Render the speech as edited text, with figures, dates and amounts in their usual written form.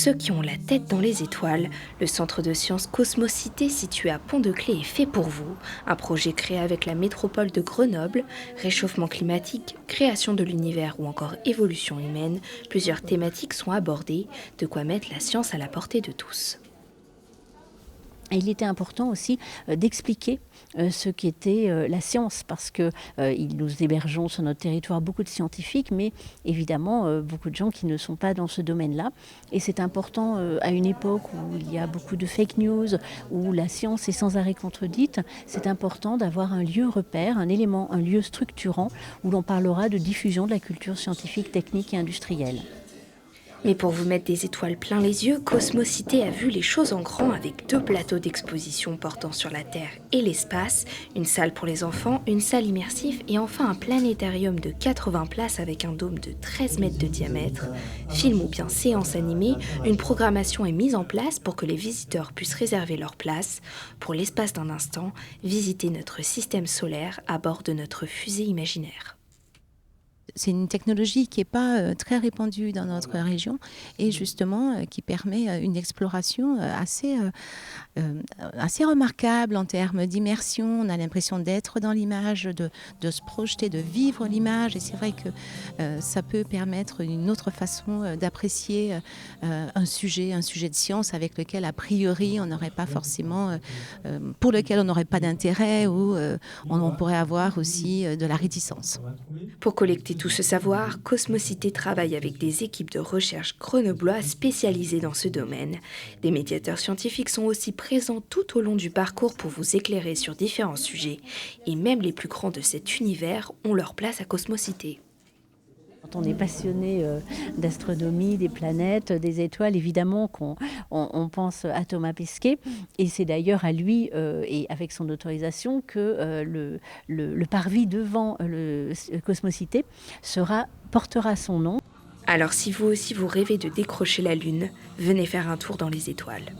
ceux qui ont la tête dans les étoiles, le centre de sciences Cosmocité situé à Pont-de-Claix est fait pour vous. Un projet créé avec la métropole de Grenoble, réchauffement climatique, création de l'univers ou encore évolution humaine, plusieurs thématiques sont abordées, de quoi mettre la science à la portée de tous. Et il était important aussi d'expliquer ce qu'était la science, parce que nous hébergeons sur notre territoire beaucoup de scientifiques, mais évidemment beaucoup de gens qui ne sont pas dans ce domaine-là. Et c'est important à une époque où il y a beaucoup de fake news, où la science est sans arrêt contredite, c'est important d'avoir un lieu repère, un élément, un lieu structurant où l'on parlera de diffusion de la culture scientifique, technique et industrielle. Mais pour vous mettre des étoiles plein les yeux, Cosmocité a vu les choses en grand avec 2 plateaux d'exposition portant sur la Terre et l'espace, une salle pour les enfants, une salle immersive et enfin un planétarium de 80 places avec un dôme de 13 mètres de diamètre. Film ou bien séance animée, une programmation est mise en place pour que les visiteurs puissent réserver leur place. Pour l'espace d'un instant, visiter notre système solaire à bord de notre fusée imaginaire. C'est une technologie qui n'est pas très répandue dans notre région et justement qui permet une exploration assez remarquable en termes d'immersion. On a l'impression d'être dans l'image, de se projeter, de vivre l'image. Et c'est vrai que ça peut permettre une autre façon d'apprécier un sujet de science avec lequel a priori on n'aurait pas forcément, pour lequel on n'aurait pas d'intérêt ou on pourrait avoir aussi de la réticence. Pour collecter tout ce savoir, Cosmocité travaille avec des équipes de recherche grenoblois spécialisées dans ce domaine. Des médiateurs scientifiques sont aussi présents tout au long du parcours pour vous éclairer sur différents sujets. Et même les plus grands de cet univers ont leur place à Cosmocité. Quand on est passionné d'astronomie, des planètes, des étoiles, évidemment qu'on pense à Thomas Pesquet. Et c'est d'ailleurs à lui, et avec son autorisation, que le parvis devant le Cosmocité portera son nom. Alors si vous aussi vous rêvez de décrocher la Lune, venez faire un tour dans les étoiles.